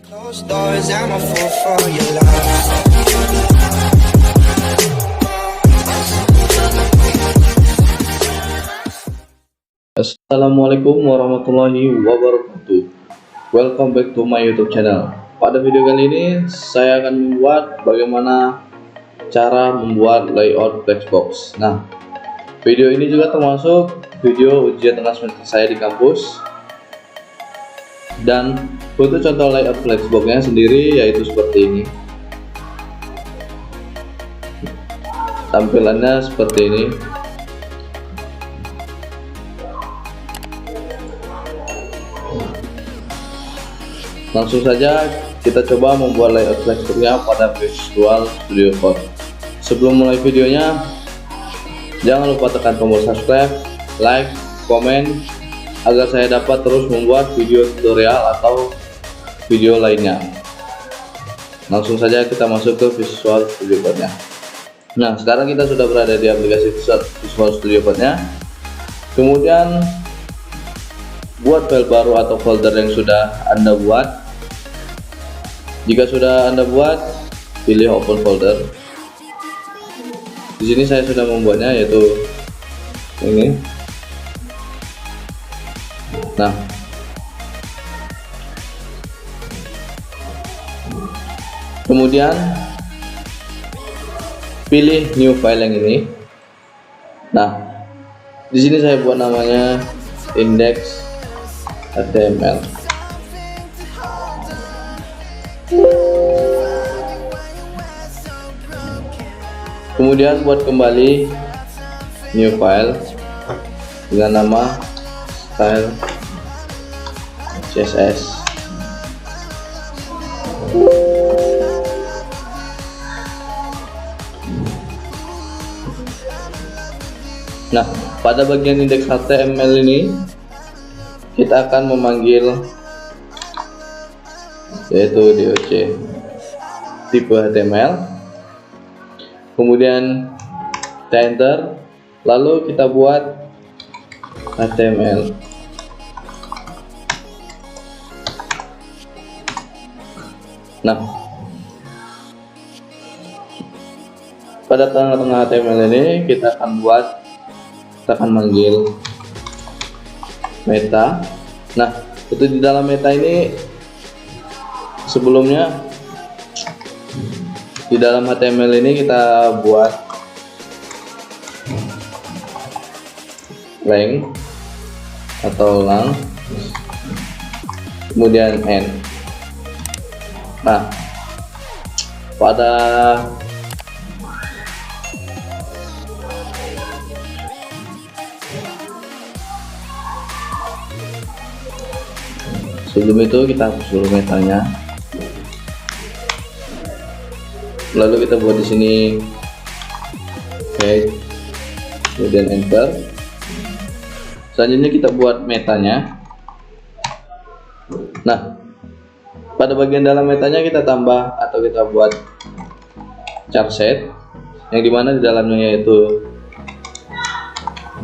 Closed doors, I'm a fool for your love. Assalamualaikum warahmatullahi wabarakatuh. Welcome back to my YouTube channel. Pada video kali ini saya akan membuat bagaimana cara membuat layout Flexbox. Nah, video ini juga termasuk video ujian tengah semester saya di kampus. Dan untuk contoh layout Flexbox-nya sendiri yaitu seperti ini. Tampilannya seperti ini. Langsung saja kita coba membuat layout Flexbox-nya pada Visual Studio Code. Sebelum mulai videonya, jangan lupa tekan tombol subscribe, like, komen, agar saya dapat terus membuat video tutorial atau video lainnya. Langsung saja kita masuk ke Visual Studio Code-nya. Nah, sekarang kita sudah berada di aplikasi Visual Studio Code-nya. Kemudian buat file baru atau folder yang sudah Anda buat. Jika sudah Anda buat, pilih open folder. Di sini saya sudah membuatnya, yaitu ini. Nah, kemudian pilih new file yang ini. Nah, di sini saya buat namanya index.html. Kemudian buat kembali new file dengan nama style CSS. Nah, pada bagian indeks HTML ini kita akan memanggil yaitu doc tipe HTML, kemudian kita enter, lalu kita buat HTML. Nah, pada tengah-tengah HTML ini kita akan manggil meta. Nah, itu di dalam meta ini sebelumnya di dalam HTML ini kita buat length atau lang, kemudian n. Nah, pada sebelum itu kita hapus dulu metanya, lalu kita buat di sini page, kemudian enter. Selanjutnya kita buat metanya. Nah, pada bagian dalam metanya kita tambah atau kita buat char set, yang dimana di dalamnya yaitu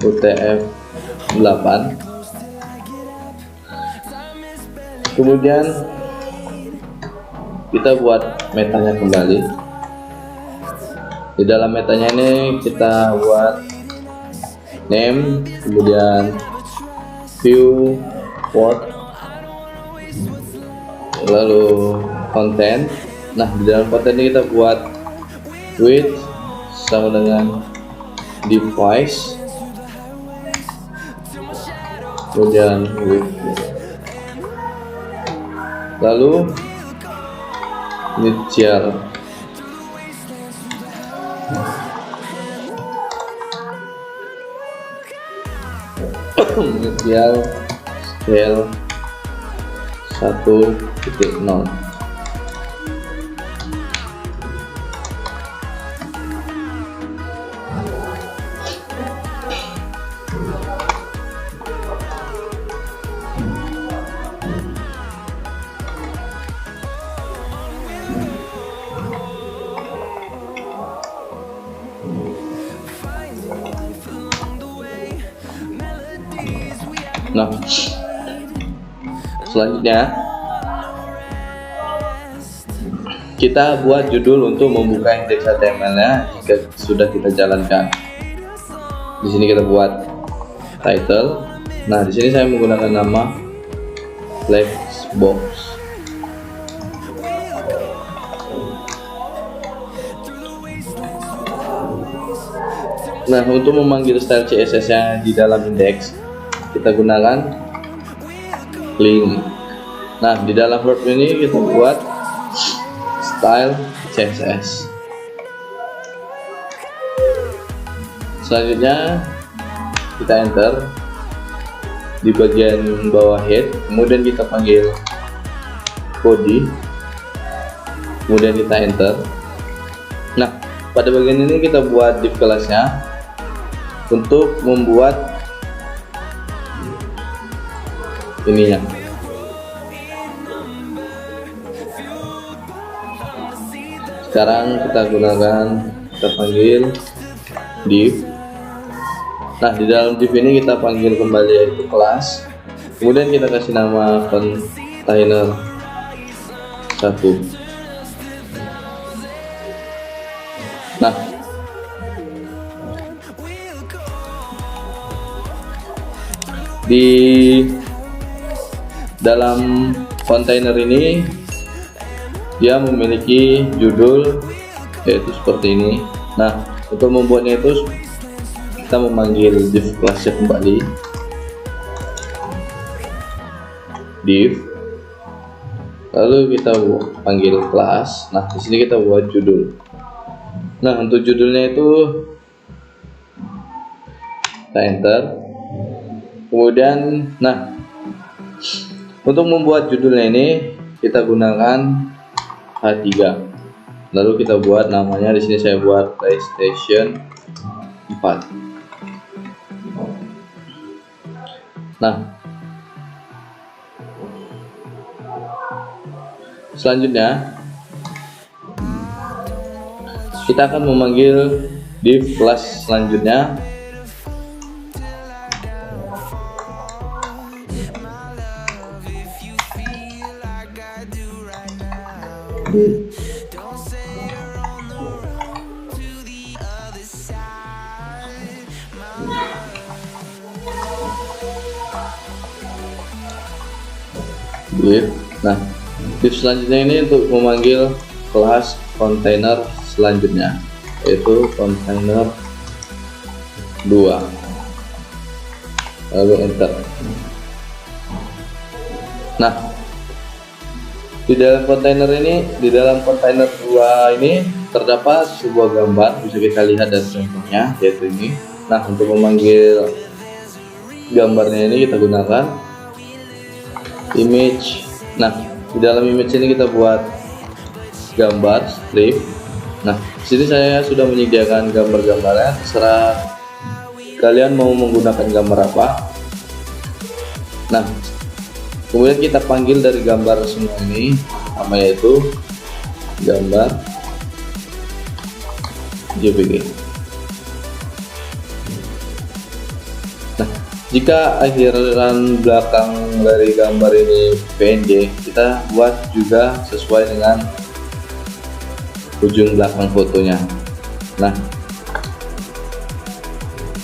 UTF-8. Kemudian kita buat metanya kembali. Di dalam metanya ini kita buat name, kemudian view, quote, lalu konten. Nah, di dalam konten ini kita buat width sama dengan device, kemudian width, lalu initial, initial scale 1.0. Nah, selanjutnya kita buat judul untuk membuka indeks HTML-nya jika sudah kita jalankan. Di sini kita buat title. Nah, di sini saya menggunakan nama Flexbox. Nah, untuk memanggil style CSS-nya di dalam indeks, kita gunakan link. Nah, di dalam verb ini kita buat style CSS. Selanjutnya kita enter di bagian bawah head, kemudian kita panggil body, kemudian kita enter. Nah, pada bagian ini kita buat div kelasnya untuk membuat ininya. Sekarang kita panggil div. Nah, di dalam div ini kita panggil kembali yaitu kelas, kemudian kita kasih nama container 1. Nah, di dalam kontainer ini dia memiliki judul yaitu seperti ini. Nah, untuk membuatnya itu kita memanggil div kelasnya kembali, div, lalu kita panggil kelas. Nah, di sini kita buat judul. Nah, untuk judulnya itu kita enter. Kemudian, nah, untuk membuat judulnya ini kita gunakan H3. Lalu kita buat namanya, di sini saya buat PlayStation 4. Nah, selanjutnya kita akan memanggil div kelas selanjutnya. Nah, div selanjutnya ini untuk memanggil kelas kontainer selanjutnya, yaitu kontainer 2. Lalu enter. Nah, di dalam kontainer 2 ini terdapat sebuah gambar, bisa kita lihat dari contohnya, yaitu ini. Nah, untuk memanggil gambarnya ini kita gunakan image. Nah, di dalam image ini kita buat gambar strip. Nah, di sini saya sudah menyediakan gambar-gambarnya, terserah kalian mau menggunakan gambar apa. Nah, kemudian kita panggil dari gambar semua ini namanya yaitu gambar JPG. Nah, jika akhiran belakang dari gambar ini PNG, kita buat juga sesuai dengan ujung belakang fotonya. Nah,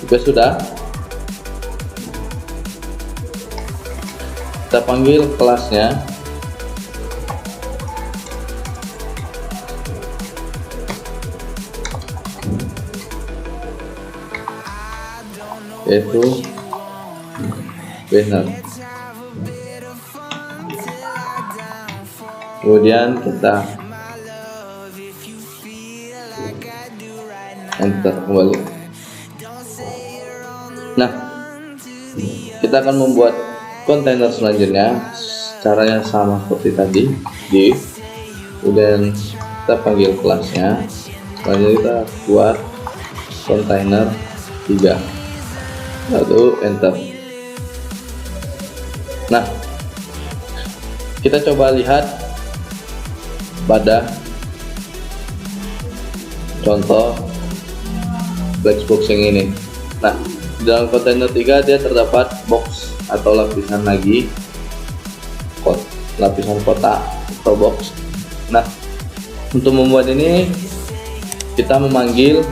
jika sudah, kita panggil kelasnya. Yaitu banner. Kemudian kita enter kembali. Nah, kita akan membuat kontainer selanjutnya. Caranya sama seperti tadi, div, kemudian kita panggil kelasnya. Selanjutnya kita buat kontainer 3, lalu enter. Nah, kita coba lihat pada contoh Flexbox yang ini. Nah, di dalam kontainer 3 dia terdapat box atau lapisan lagi, lapisan kotak atau box. Nah, Untuk membuat ini kita memanggil,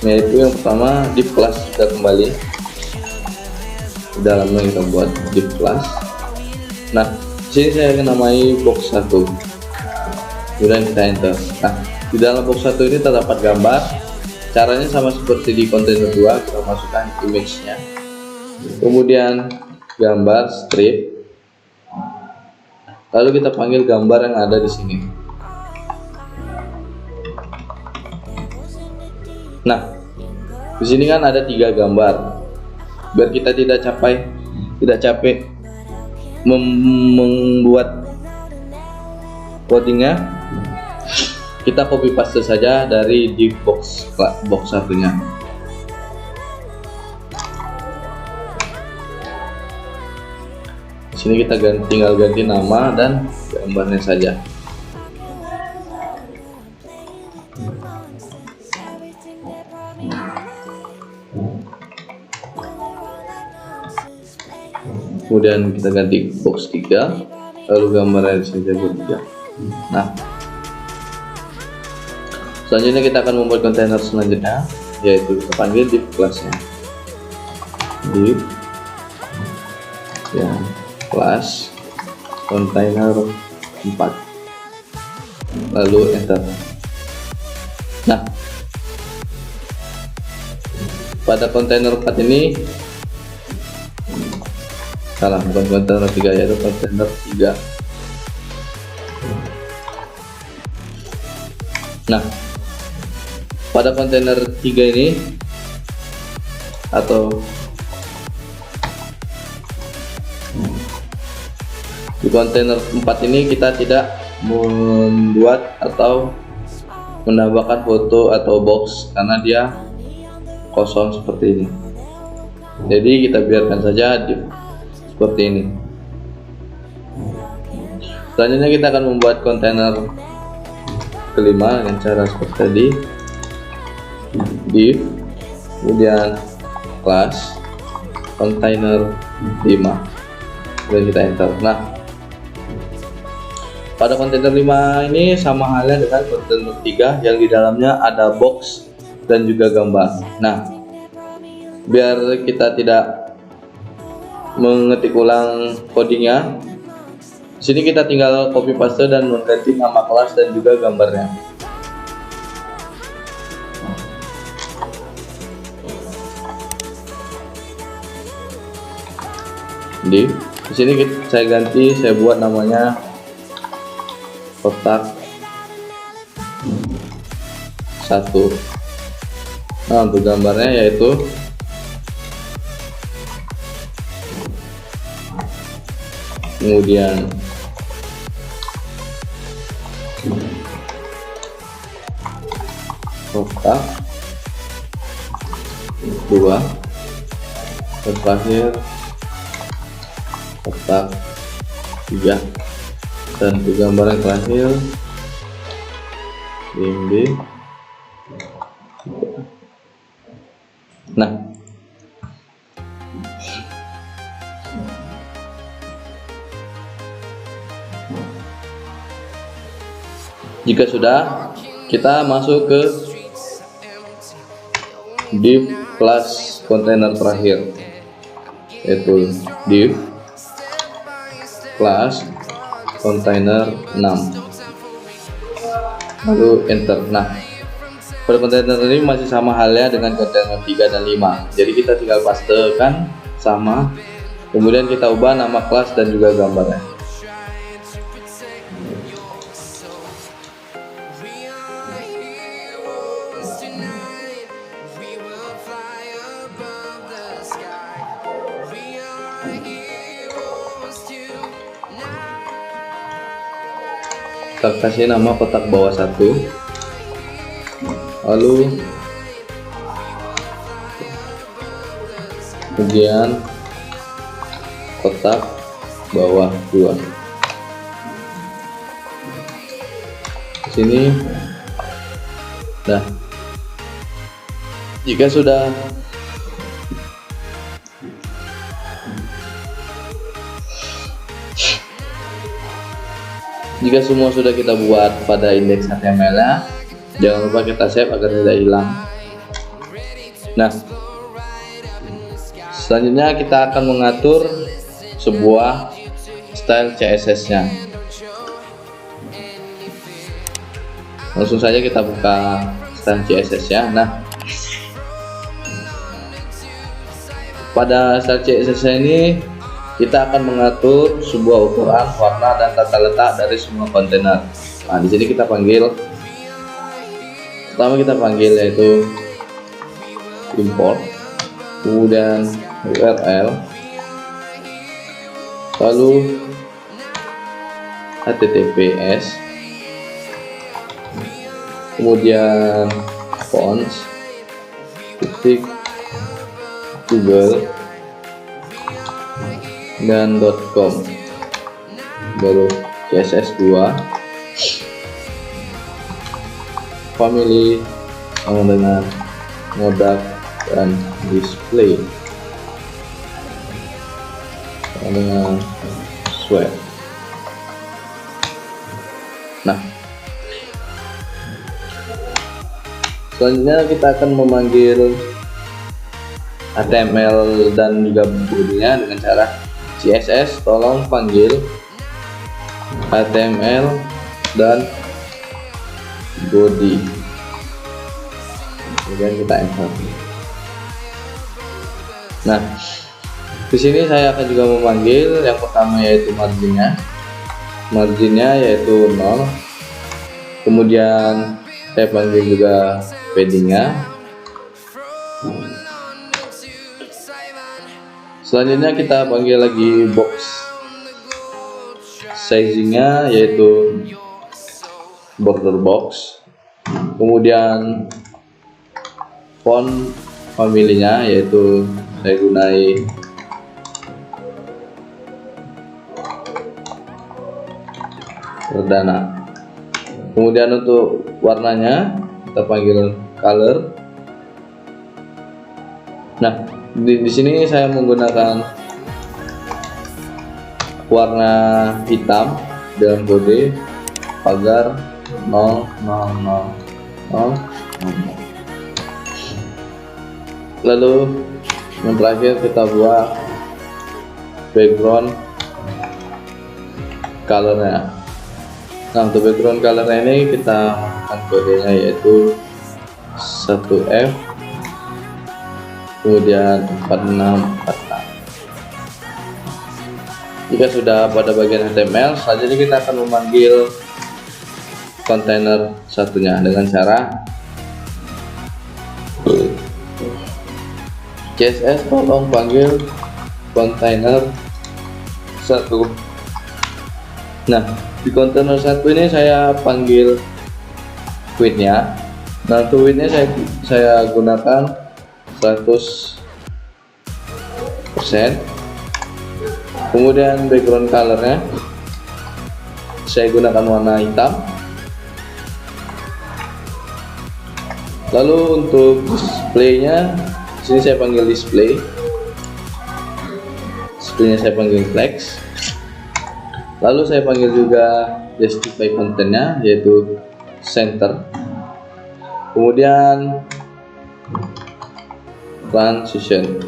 yaitu yang pertama div class kita kembali di dalamnya, kita buat div class. Nah, di sini saya akan namai box 1, kemudian kita enter. Nah, di dalam box 1 ini terdapat gambar. Caranya sama seperti di kontainer 2, kita masukkan image-nya, kemudian gambar strip, lalu kita panggil gambar yang ada di sini. Nah, di sini kan ada 3 gambar. Biar kita tidak capek membuat codingnya, kita copy paste saja dari div box satunya. Di sini kita tinggal ganti nama dan gambarnya saja. Kemudian kita ganti box 3, lalu gambarnya saja bertiga. Nah, selanjutnya kita akan membuat kontainer selanjutnya, yaitu kita panggil div class-nya, div ya class kontainer 4, lalu enter. Nah, pada kontainer 4 ini, bukan kontainer 3, yaitu kontainer 3. Nah, pada kontainer 3 ini, atau di kontainer 4 ini, kita tidak membuat atau menambahkan foto atau box karena dia kosong seperti ini. Jadi kita biarkan saja seperti ini. Selanjutnya kita akan membuat kontainer kelima dengan cara seperti tadi, div, kemudian class kontainer 5, dan kita enter. Nah, pada kontainer 5 ini sama halnya dengan kontainer 3 yang di dalamnya ada box dan juga gambar. Nah, biar kita tidak mengetik ulang codingnya, di sini kita tinggal copy paste dan mengganti nama kelas dan juga gambarnya. Di sini saya ganti, saya buat namanya kotak 1. Nah, untuk gambarnya yaitu kemudian kotak 2, dan terakhir kotak 3, dan untuk gambar yang terakhir BMB. Nah, jika sudah, kita masuk ke div class kontainer terakhir, yaitu div class kontainer 6, lalu enter. Nah, pada kontainer ini masih sama halnya dengan kontainer 3 dan 5, jadi kita tinggal pastekan sama, kemudian kita ubah nama kelas dan juga gambarnya. Kita kasih nama kotak bawah 1, lalu kemudian kotak bawah 2. Di sini. Nah, jika sudah Jika semua sudah kita buat pada indeks HTML nya, jangan lupa kita save agar tidak hilang. Nah, selanjutnya kita akan mengatur sebuah style CSS nya. Langsung saja kita buka style CSS ya. Nah, pada style CSS ini kita akan mengatur sebuah ukuran, warna, dan tata letak dari semua kontainer. Nah, di sini kita panggil, pertama kita panggil yaitu import, kemudian URL, lalu https, kemudian fonts, titik, Google, dan .com, baru CSS2, family sama dengan modal dan display sama dengan sweat. Nah, selanjutnya kita akan memanggil HTML dan juga bodinya dengan cara CSS tolong panggil HTML dan body, kemudian kita enter. Nah, di sini saya akan juga memanggil yang pertama yaitu marginnya yaitu 0, kemudian saya panggil juga paddingnya. Selanjutnya kita panggil lagi box sizingnya yaitu border box, kemudian font family-nya yaitu saya gunai Cardano. Kemudian untuk warnanya kita panggil color. Nah, di sini saya menggunakan warna hitam dalam kode pagar 0000. Lalu yang terakhir kita buat background colornya. Nah, untuk background colornya ini kita masukkan kodenya yaitu 1F, kemudian 4646. Jika sudah pada bagian HTML, selanjutnya kita akan memanggil kontainer satunya dengan cara CSS tolong panggil kontainer 1. Nah, di kontainer 1 ini saya panggil width-nya. Nah, untuk width-nya saya gunakan 100%. Kemudian background colornya saya gunakan warna hitam. Lalu untuk displaynya, di sini saya panggil displaynya saya panggil flex. Lalu saya panggil juga justify contentnya yaitu center. Kemudian transition.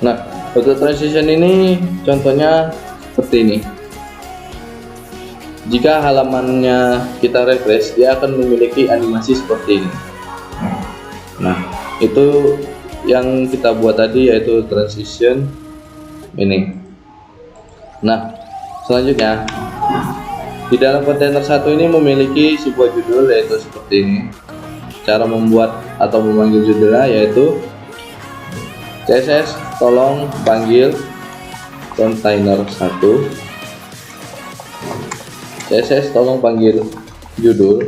Nah, untuk transition ini contohnya seperti ini. Jika halamannya kita refresh, dia akan memiliki animasi seperti ini. Nah, itu yang kita buat tadi yaitu transition ini. Nah, selanjutnya di dalam kontainer satu ini memiliki sebuah judul yaitu seperti ini. Cara membuat atau memanggil judulnya yaitu CSS tolong panggil kontainer 1. CSS tolong panggil judul,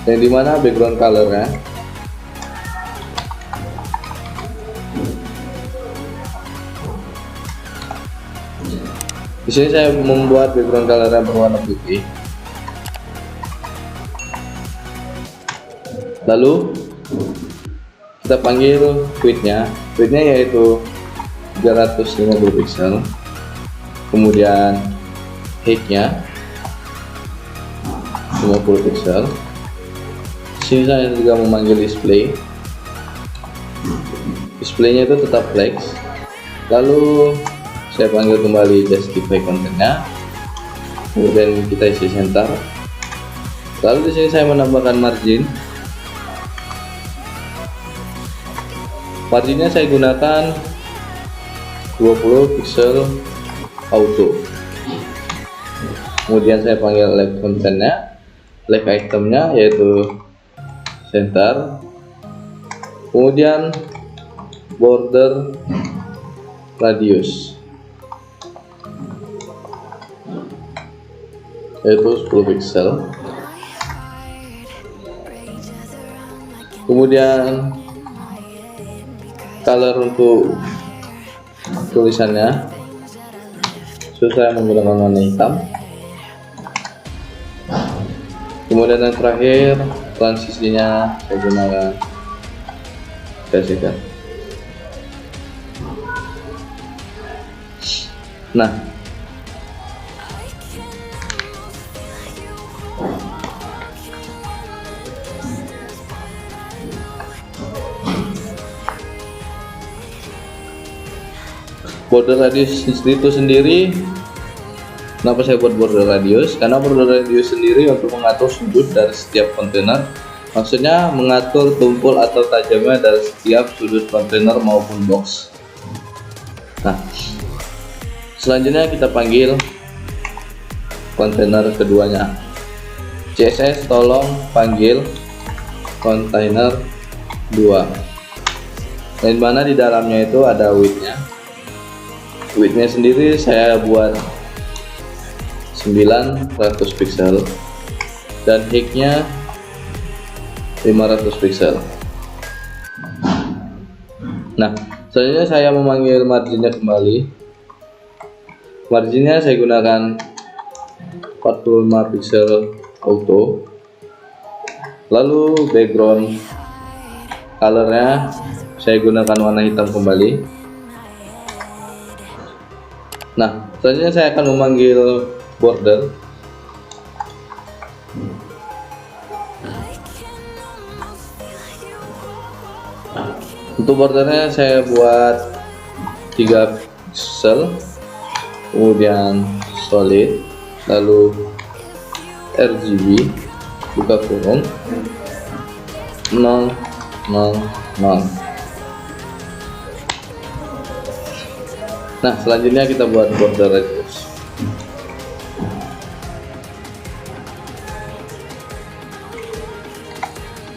yang dimana background colornya di sini saya membuat background colornya berwarna putih. Lalu kita panggil widthnya yaitu 350 pixel. Kemudian height-nya 50 pixel. Sini saya juga memanggil displaynya itu tetap flex. Lalu saya panggil kembali justify kontennya, kemudian kita isi center. Lalu di sini saya menambahkan marginnya saya gunakan 20 pixel auto. Kemudian saya panggil like itemnya yaitu center, kemudian border radius yaitu 10 pixel, kemudian color untuk tulisannya saya menggunakan warna hitam. Kemudian yang terakhir transisinya saya gunakan basic. Nah, border radius itu sendiri, kenapa saya buat border radius? Karena border radius sendiri untuk mengatur sudut dari setiap kontainer, maksudnya mengatur tumpul atau tajamnya dari setiap sudut kontainer maupun box. Nah, selanjutnya kita panggil kontainer keduanya. CSS tolong panggil kontainer 2, dan mana di dalamnya itu ada widthnya sendiri saya buat 900 pixel dan height-nya 500 pixel. Nah, selanjutnya saya memanggil marginnya kembali. Marginnya saya gunakan 45 pixel auto. Lalu background colornya saya gunakan warna hitam kembali. Nah, selanjutnya saya akan memanggil border. Untuk bordernya saya buat 3 pixel, kemudian solid, lalu RGB buka kurung 000. Nah, selanjutnya kita buat border radius.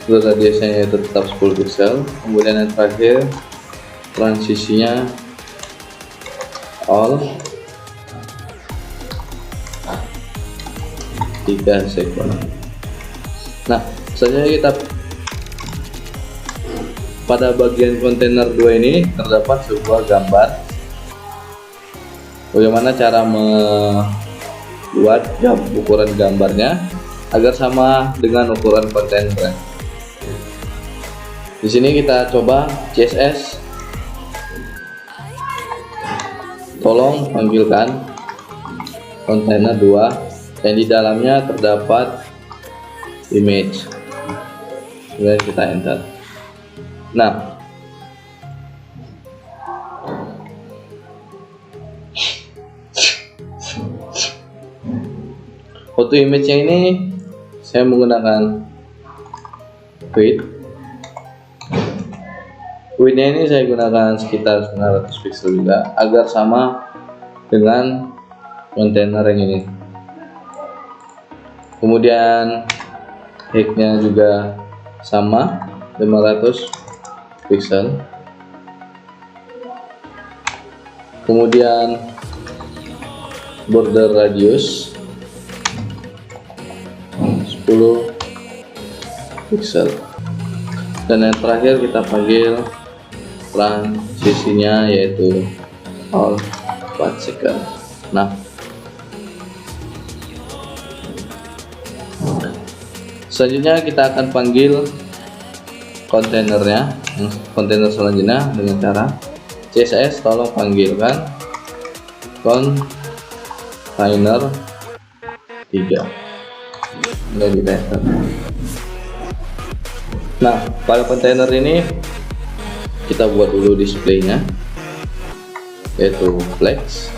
Border radiusnya itu tetap 10 pixel. Kemudian yang terakhir transisinya all 3 sekon. Nah, selanjutnya kita pada bagian kontainer 2 ini terdapat sebuah gambar. Bagaimana cara membuat ukuran gambarnya agar sama dengan ukuran kontainer. Di sini kita coba CSS. Tolong panggilkan kontainer 2 dan di dalamnya terdapat image. Kemudian kita enter. Nah, foto image-nya ini saya menggunakan width-nya ini saya gunakan sekitar 900 pixel juga agar sama dengan kontainer yang ini. Kemudian height-nya juga sama 500 pixel. Kemudian border radius 10 pixel, dan yang terakhir kita panggil transisinya yaitu all 4 second. Nah, selanjutnya kita akan panggil kontainernya, kontainer selanjutnya dengan cara CSS tolong panggilkan kontainer 3. Mulai di tester. Nah, pada kontainer ini kita buat dulu displaynya, yaitu flex.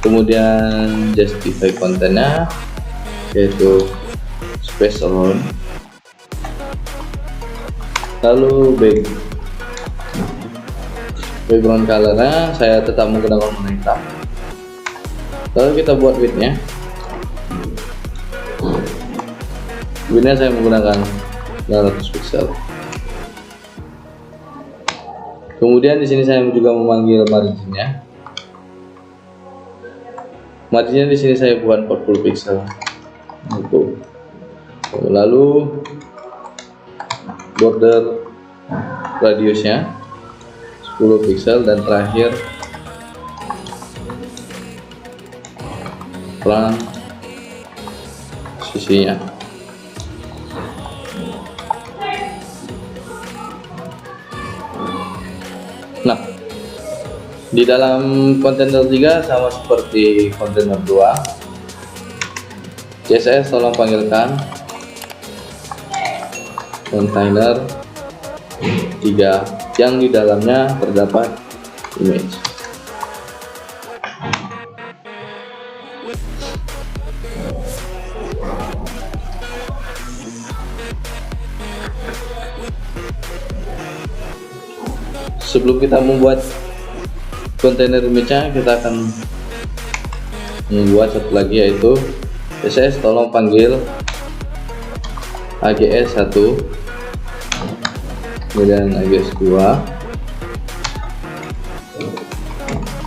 Kemudian justify kontennya, yaitu space alone. Lalu background colornya saya tetap menggunakan warna hitam. Lalu kita buat widthnya. Widthnya saya menggunakan 900 pixel. Kemudian di sini saya juga memanggil marginnya. Marginnya di sini saya buat 40 pixel. Lalu border radiusnya 10 pixel dan terakhir transisinya. Nah, di dalam kontainer 3 sama seperti kontainer 2, CSS tolong panggilkan kontainer 3 yang di dalamnya terdapat image. Sebelum kita membuat kontainer image-nya, kita akan membuat satu lagi, yaitu CSS tolong panggil AGS 1, kemudian AGS 2,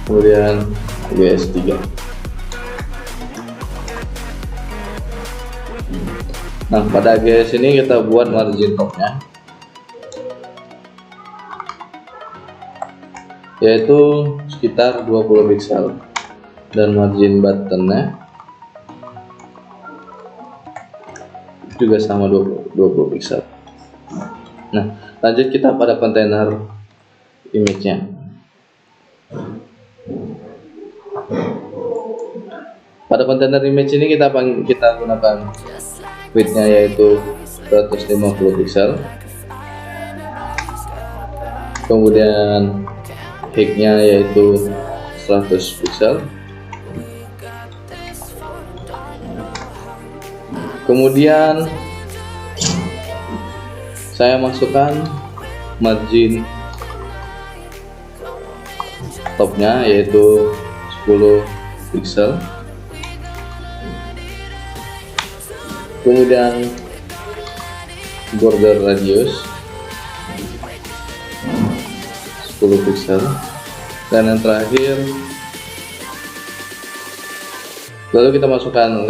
kemudian AGS 3. Nah, pada AGS ini kita buat margin topnya, yaitu sekitar 20 pixel, dan margin buttonnya juga sama 20 pixel. Nah, lanjut kita pada kontainer image-nya. Pada kontainer image ini kita gunakan width-nya yaitu 150 pixel, kemudian height-nya yaitu 100 pixel, kemudian saya masukkan margin topnya yaitu 10 pixel, kemudian border radius 10 pixel, dan yang terakhir lalu kita masukkan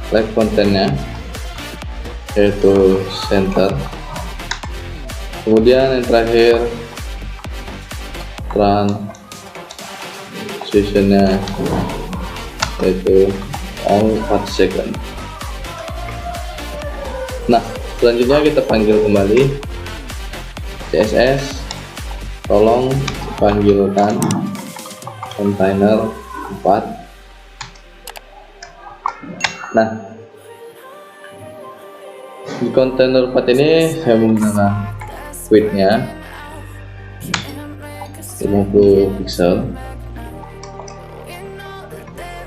length kontennya yaitu center, kemudian yang terakhir transitionnya yaitu all 4 second. Nah, selanjutnya kita panggil kembali CSS tolong panggilkan kontainer 4. Nah, di kontainer 4 ini saya menggunakan width-nya 50 pixel,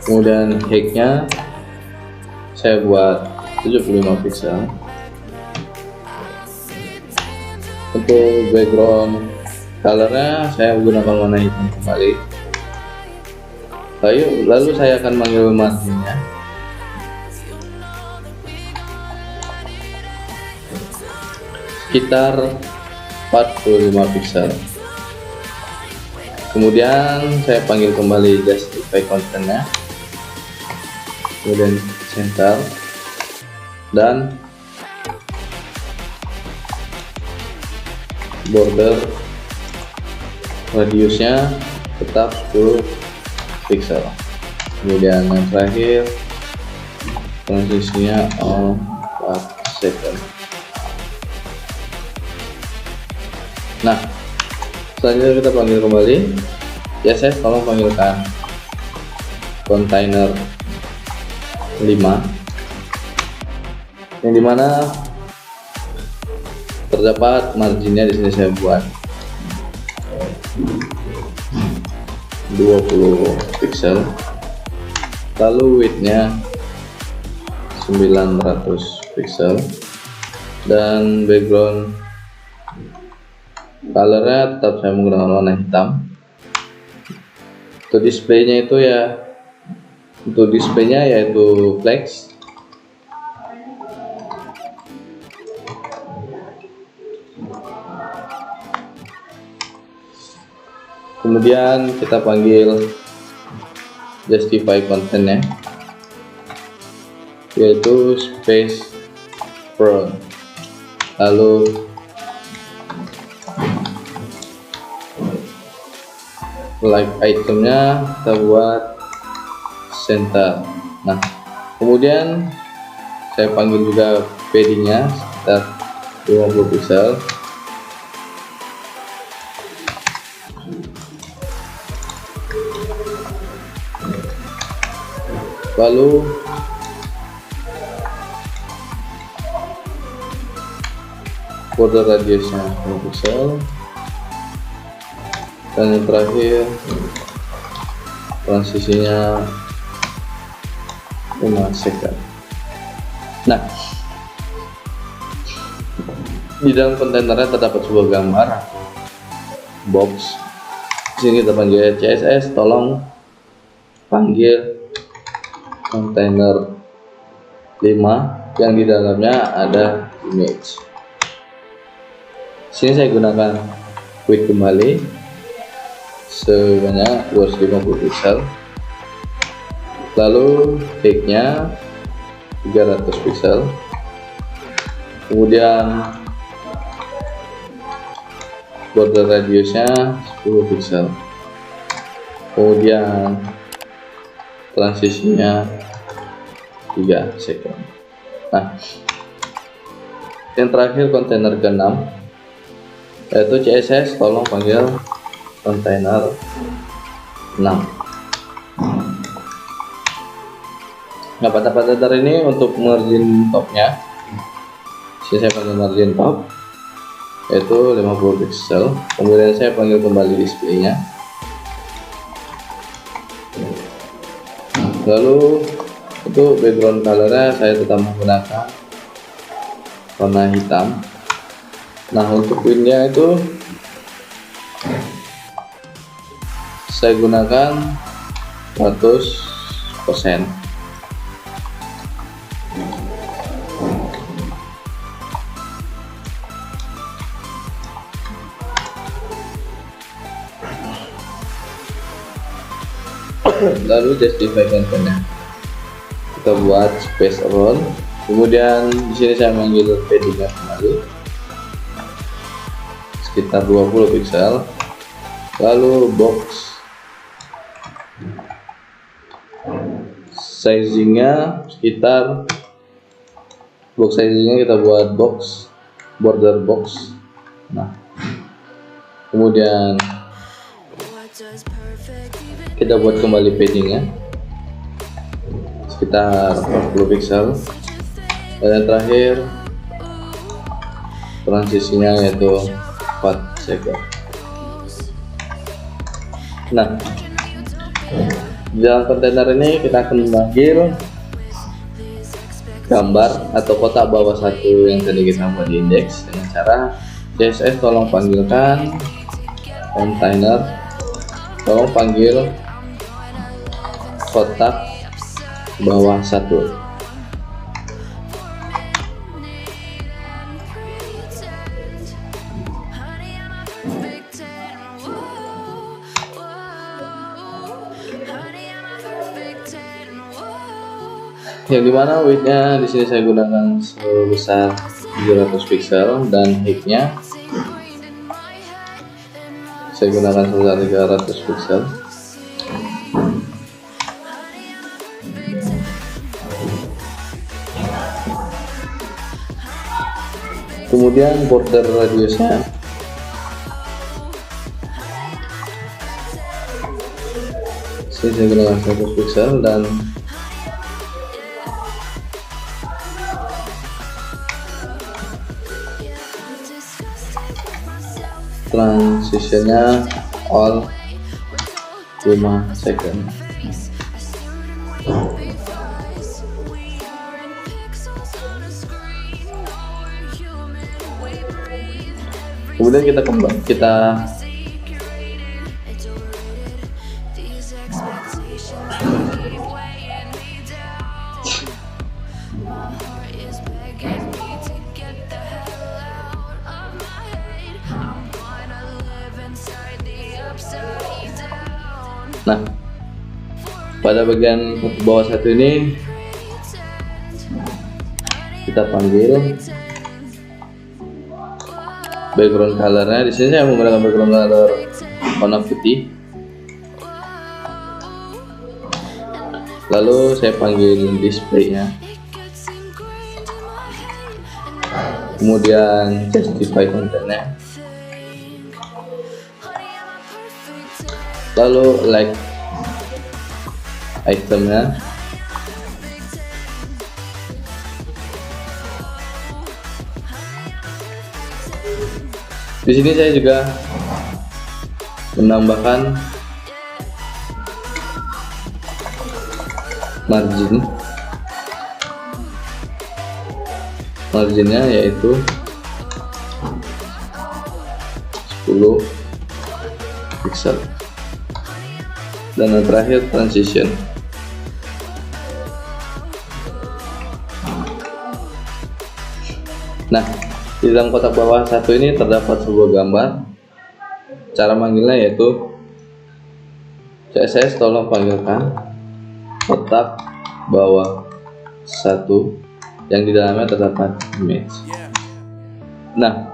kemudian height-nya saya buat 75 pixel. Untuk background colornya saya menggunakan warna hitam kembali. Lalu saya akan manggil marginnya. Sekitar 45 pixel. Kemudian saya panggil kembali justify content-nya, kemudian center, dan border radiusnya tetap 10 pixel. Kemudian yang terakhir transisinya on 4 second. Nah, selanjutnya kita panggil kembali. CSS tolong panggilkan kontainer 5, yang dimana terdapat marginnya di sini saya buat 20 pixel, lalu widthnya 900 pixel, dan background colornya tetap saya menggunakan warna hitam. Untuk displaynya itu yaitu flex. Kemudian kita panggil justify contentnya, yaitu space front, lalu like itemnya kita buat center. Nah, kemudian saya panggil juga paddingnya sekitar 50 pixel, lalu border radiusnya 10 pixel, dan yang terakhir transisinya 5 second. Nah, di dalam kontainernya terdapat sebuah gambar box. Di sini kita panggil CSS tolong panggil kontainer 5 yang di dalamnya ada image. Sini saya gunakan width kembali sebanyak 250 pixel, lalu height-nya 300 pixel, kemudian border radiusnya 10 pixel, kemudian transisinya 3 second. Nah, yang terakhir kontainer ke-6, yaitu CSS tolong panggil kontainer 6. Nah, pada kontainer ini untuk margin topnya, saya panggil margin top yaitu 50 pixel, kemudian saya panggil kembali displaynya, lalu untuk background colornya saya tetap menggunakan warna hitam. Nah, untuk widthnya itu saya gunakan 100%. Lalu justify contentnya kita buat space around, kemudian di sini saya manggil paddingnya kembali sekitar 20 pixel, lalu box sizingnya sekitar kita buat box border box. Nah, kemudian kita buat kembali paddingnya sekitar 40 pixel, dan yang terakhir transisinya yaitu 4 second. Nah, di dalam kontainer ini kita akan memanggil gambar atau kotak bawah satu yang tadi kita buat di indeks dengan cara CSS tolong panggilkan kontainer, tolong panggil kotak bawah satu. Yang dimana widthnya di sini saya gunakan sebesar 700 pixel dan height-nya saya gunakan sebesar 300 pixel. Kemudian border radiusnya saya gunakan 100 pixel dan transisinya all 5 second. Kemudian kita nah, pada bagian bawah satu ini kita panggil background colornya. Di sini saya menggunakan background color warna putih. Lalu saya panggil displaynya. Kemudian justify kontennya. Lalu like itemnya. Di sini saya juga menambahkan marginnya yaitu 10 pixel. Dan yang terakhir transition. Nah, di dalam kotak bawah satu ini terdapat sebuah gambar. Cara manggilnya yaitu CSS tolong panggilkan kotak bawah satu yang di dalamnya terdapat image. Nah,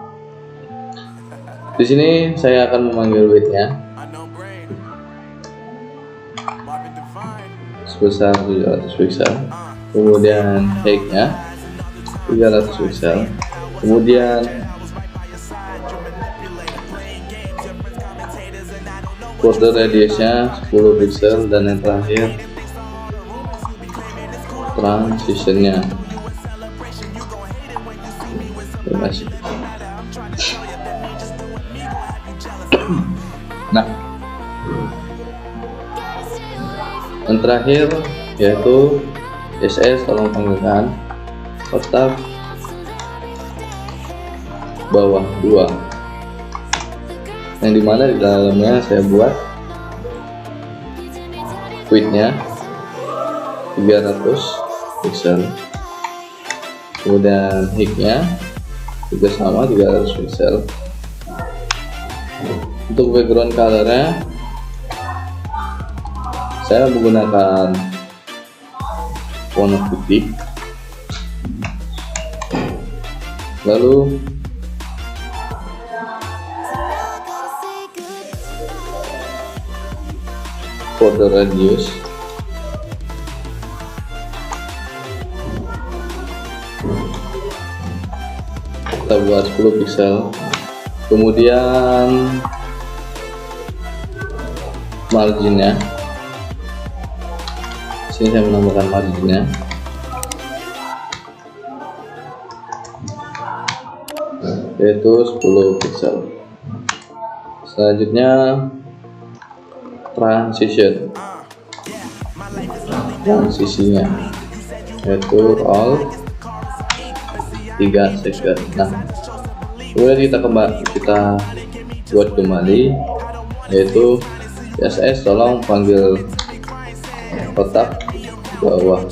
di sini saya akan memanggil width-nya sebesar 700 pixel, kemudian height-nya 300 pixel, kemudian border radiusnya 10 pixel, dan yang terakhir transitionnya. Terima kasih. Nah, yang terakhir yaitu CSS tolong panggilkan kotak bawah 2, yang dimana di dalamnya saya buat width-nya 300 pixel, kemudian height-nya juga sama 300 pixel. Untuk background colornya saya menggunakan warna putih. Lalu border radius kita buat 10 pixel, kemudian marginnya, sini saya menambahkan marginnya yaitu 10 pixel. Selanjutnya transisinya yaitu all 3 second. Nah, kemudian kita buat kembali yaitu CSS tolong panggil kotak bawah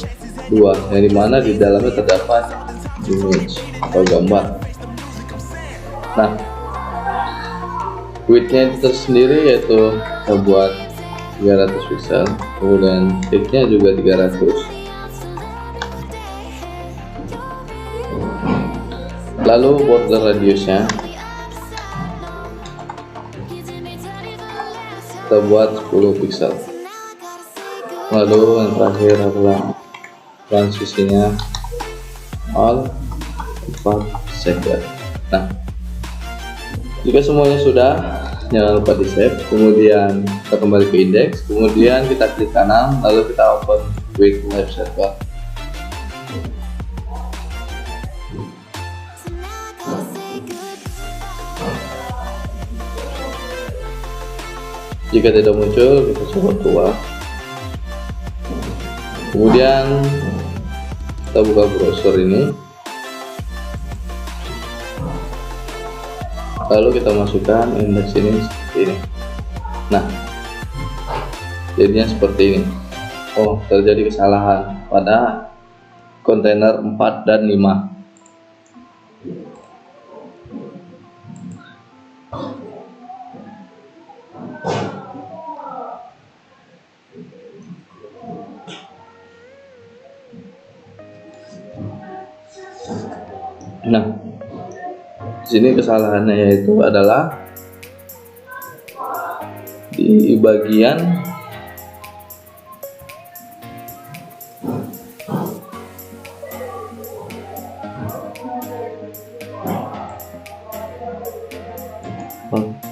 2 yang dimana di dalamnya terdapat image atau gambar. Nah, width-nya itu tersendiri yaitu kita buat 300 pixel, kemudian height-nya juga 300. Lalu border radiusnya kita buat 10 pixel. Lalu yang terakhir adalah transisinya all 4 second. Nah, jika semuanya sudah, jangan lupa di save, kemudian kita kembali ke index, kemudian kita klik kanan, lalu kita open quick live server. Jika tidak muncul, kita coba keluar, kemudian kita buka browser ini, lalu kita masukkan index ini seperti ini. Nah, jadinya seperti ini. Oh, terjadi kesalahan pada kontainer 4 dan 5. Nah, di sini kesalahannya yaitu adalah di bagian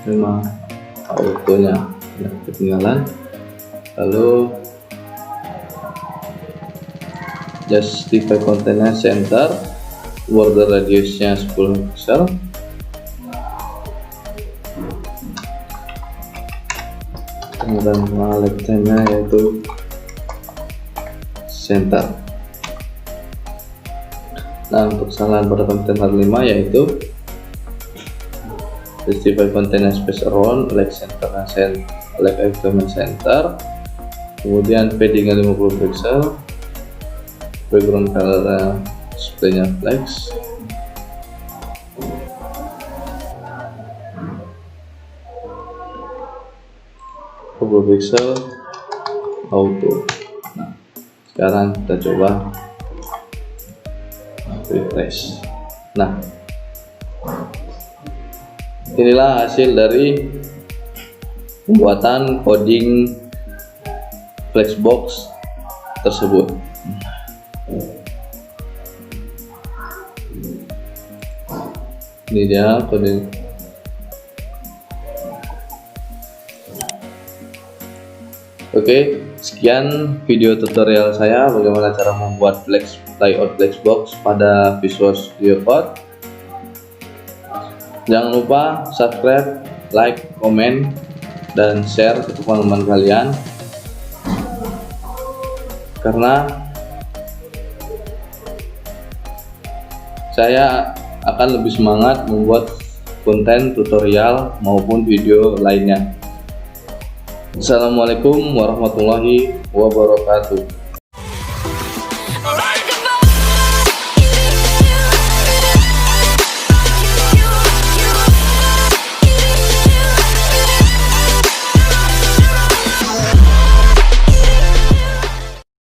memang autonya ketinggalan. Lalu justify container center, border radiusnya 10 pixel, kemudian length-nya yaitu center. Nah, untuk kesalahan pada kontainer 5 yaitu justify container space around like center like item center, kemudian paddingnya 50 pixel, background color displaynya flex, pixel auto. Nah, sekarang kita coba refresh. Nah, inilah hasil dari pembuatan coding Flexbox tersebut. Ini dia coding. Oke, sekian video tutorial saya bagaimana cara membuat layout Flexbox pada Visual Studio Code. Jangan lupa subscribe, like, komen, dan share ke teman-teman kalian, karena saya akan lebih semangat membuat konten tutorial maupun video lainnya. Assalamualaikum warahmatullahi wabarakatuh.